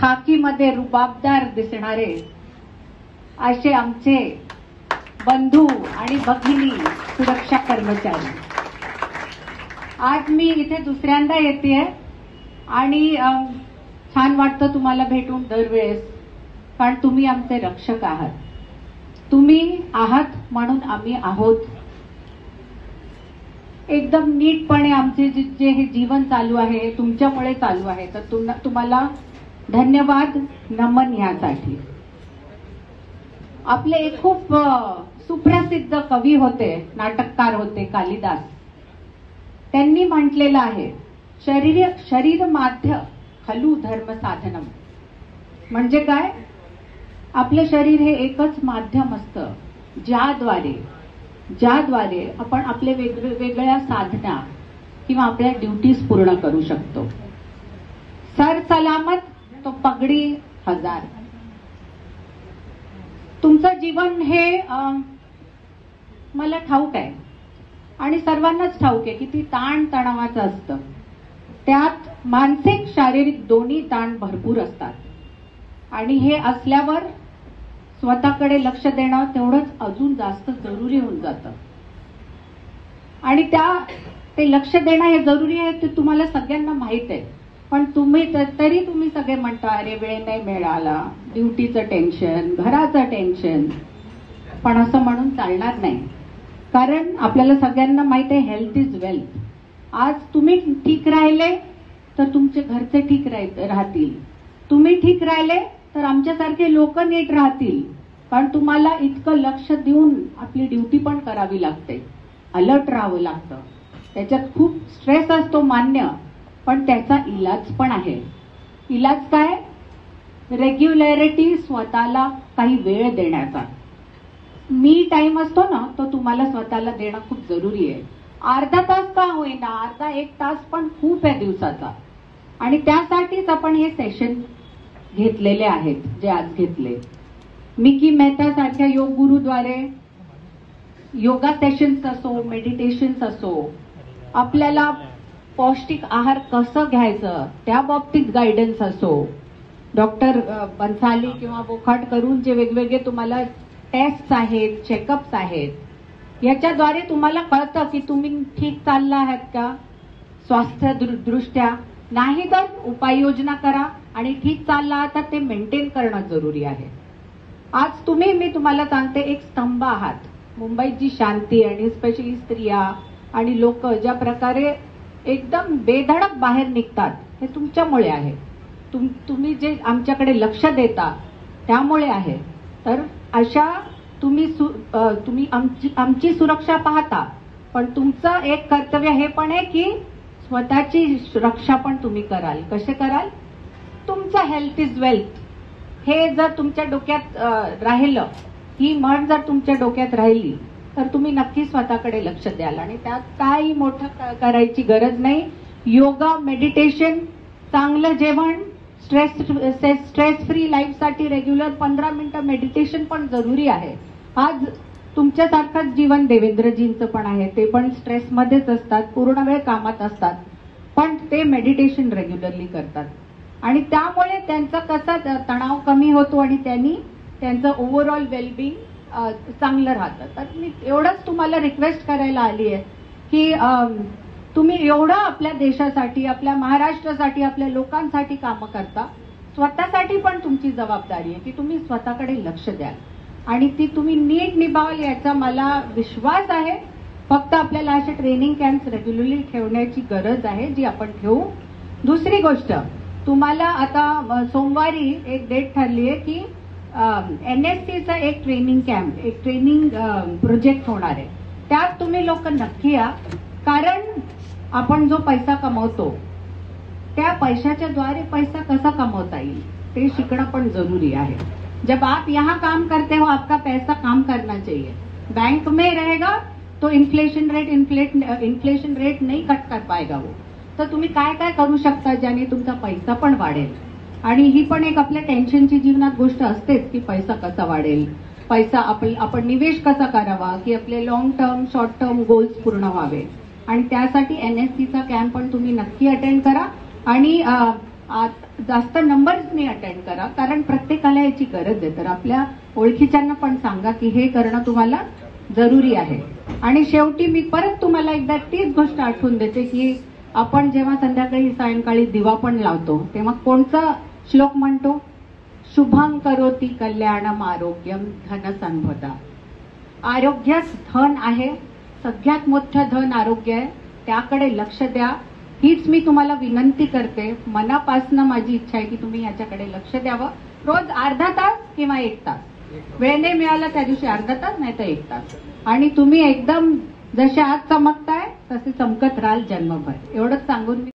खाकीमध्ये रुबाबदार दिसणारे असे आमचे बंधू आणि भगिनी सुरक्षा कर्मचारी, आज मी इथे दुसऱ्यांदा येतेय आणि छान वाटतं तुम्हाला भेटून दरवेळेस, कारण तुम्ही आमचे रक्षक आहात. तुम्ही आहात म्हणून आम्ही आहोत. एकदम नीटपणे आमचे जे हे जीवन चालू आहे तुमच्यामुळे चालू आहे. तर तुम्हाला धन्यवाद, नमन यासाठी. आपले एक खूप सुप्रसिद्ध कवी होते, नाटककार होते, कालिदास. त्यांनी म्हटलेलं आहे, शरीर माध्य खलु धर्म साधनम. म्हणजे काय? आपलं शरीर हे एकच माध्यम असतं ज्याद्वारे आपण आपले वेगवेगळ्या साधना किंवा आपल्या ड्युटीज पूर्ण करू शकतो. सर सलामत तो पगडी हजार. तुमचं जीवन हे मला ठाऊक आहे आणि सर्वांनाच ठाऊक आहे किती ताण तणावाचं असतं. त्यात मानसिक शारीरिक दोन्ही ताण भरपूर असतात आणि हे असल्यावर स्वतःकडे लक्ष देणं तेवढंच अजून जास्त जरुरी होऊन जातं. आणि ते लक्ष देणं हे जरुरी आहे ते तुम्हाला सगळ्यांना माहित आहे. पण तरी तुम्ही सगळे म्हणता, अरे वेळ नाही मिळाला, ड्युटीचं टेन्शन, घराचं टेन्शन. पण असं म्हणून चालणार नाही, कारण आपल्याला सगळ्यांना माहित आहे हेल्थ इज वेल्थ. आज तुम्ही ठीक राहिले तर तुमचे घरचे ठीक राहतील. तुम्ही ठीक राहिले तर आमच्यासारखे लोक नीट राहतील. कारण तुम्हाला इतकं लक्ष देऊन आपली ड्युटी पण करावी लागते, अलर्ट राहावं लागतं. त्याच्यात खूप स्ट्रेस असतो, मान्य, पण त्याचा इलाज पण आहे. इलाज काय? रेग्युलॅरिटी, स्वतःला काही वेळ देण्याचा. मी टाइम असतो ना, तो तुम्हाला स्वतःला देणं खूप जरुरी आहे. अर्धा तास का होईना, अर्धा एक तास पण खूप आहे दिवसाचा. आणि त्यासाठीच आपण हे सेशन घेतलेले आहेत जे आज घेतले. मिकी मेहता सारख्या योग गुरुद्वारे योगा सेशन्स असो, मेडिटेशन्स असो, आपल्याला पौष्टिक आहार कसं घ्यायचं त्या बाबतीत गायडन्स असो, डॉक्टर बन्साली किंवा बोखाट करून जे वेगवेगळे तुम्हाला टेस्ट आहेत, चेकअप्स आहेत, याच्याद्वारे तुम्हाला कळतं की तुम्ही ठीक चालला आहात का स्वास्थ्य दृष्ट्या. नाही तर उपाययोजना करा आणि ठीक चालला आहात तर ते मेंटेन करणं जरुरी आहे. आज मी तुम्हाला सांगते, एक स्तंभ आहात. मुंबईत जी शांती आणि स्पेशली स्त्रिया आणि लोक ज्या प्रकारे एकदम बेधडक बाहेर निघतात हे तुमच्यामुळे आहे. तुम्ही जे आमच्याकडे लक्ष देता त्यामुळे आहे. तर अशा तुम्ही आमची सुरक्षा पाहता, पण तुमचं एक कर्तव्य हे पण आहे की स्वतःची रक्षा पण तुम्ही कराल. कसे कराल? तुमचं हेल्थ इज वेल्थ हे जर तुमच्या डोक्यात राहिलं, ही म्हण जर तुमच्या डोक्यात राहिली, तर तुम्ही नक्की स्वतःकडे लक्ष द्याल. आणि त्यात काही मोठं करायची गरज नाही. योगा, मेडिटेशन, चांगलं जेवण, स्ट्रेस फ्री लाईफसाठी रेग्युलर 15 मिनिटं मेडिटेशन पण जरुरी आहे. आज तुमच्यासारखंच जीवन देवेंद्रजींचं पण आहे. ते पण स्ट्रेसमध्येच असतात, पूर्ण वेळ कामात असतात, पण ते मेडिटेशन रेग्युलरली करतात आणि त्यामुळे त्यांचा कसा तणाव कमी होतो आणि त्यांचं ओव्हरऑल वेलबिंग चांगलं राहतं. तर मी एवढंच तुम्हाला रिक्वेस्ट करायला आली आहे की तुम्ही एवढं आपल्या देशासाठी, आपल्या महाराष्ट्रासाठी, आपल्या लोकांसाठी कामं करता, स्वतःसाठी पण तुमची जबाबदारी आहे की तुम्ही स्वतःकडे लक्ष द्याल आणि ती तुम्ही नीट निभावाल याचा मला विश्वास आहे. फक्त आपल्याला असे ट्रेनिंग कॅम्प्स रेग्युलरली ठेवण्याची गरज आहे, जी आपण ठेवू. दुसरी गोष्ट, तुम्हाला आता सोमवारी एक डेट ठरली आहे की NSCचा एक ट्रेनिंग कॅम्प, एक ट्रेनिंग प्रोजेक्ट होणार आहे. त्यात तुम्ही लोक नक्की या, कारण आपण जो पैसा कमवतो त्या पैशाच्या द्वारे पैसा कसा कमवता येईल ते शिकणं पण जरूरी आहे. जब आप यहाँ काम करते हो, आपका पैसा काम करना चाहिए. बैंक में रहेगा तो इन्फ्लेशन रेट नहीं कट कर पाएगा वो. तर तुम्ही काय काय करू शकता ज्याने तुमचा पैसा पण वाढेल. आणि ही पण एक आपल्या टेन्शनची जीवनात गोष्ट असतेच की पैसा कसा वाढेल, पैसा आपण निवेश कसा करावा की आपले long term, short term goals पूर्ण व्हावे. आणि त्यासाठी NSCचा कॅम्प पण तुम्ही नक्की अटेंड करा. आणि जास्त नंबर्सनी अटेंड करा, कारण प्रत्येकाला याची गरज आहे. तर आपल्या ओळखीच्यांना पण सांगा की हे करणं तुम्हाला जरुरी आहे. आणि शेवटी मी परत तुम्हाला एकदा तीच गोष्ट आठवून देते की आपण जेव्हा संध्याकाळी सायंकाळी दिवा पण लावतो तेव्हा कोणता श्लोक म्हणतो? शुभं करोति कल्याणम आरोग्यम धन संपदा. आरोग्यच धन आहे, सगळ्यात मोठं धन आरोग्य आहे. त्याकडे लक्ष द्या. हीच मी तुम्हाला विनंती करते. मनापासनं माझी इच्छा आहे की तुम्ही याच्याकडे लक्ष द्यावं. रोज अर्धा तास किंवा 1 तास, वेळ नाही मिळाला त्या दिवशी अर्धा तास, नाही तर 1 तास. आणि तुम्ही एकदम जसे आज चमकताय तसे चमकत राहाल जन्मभर. एवढंच सांगून मी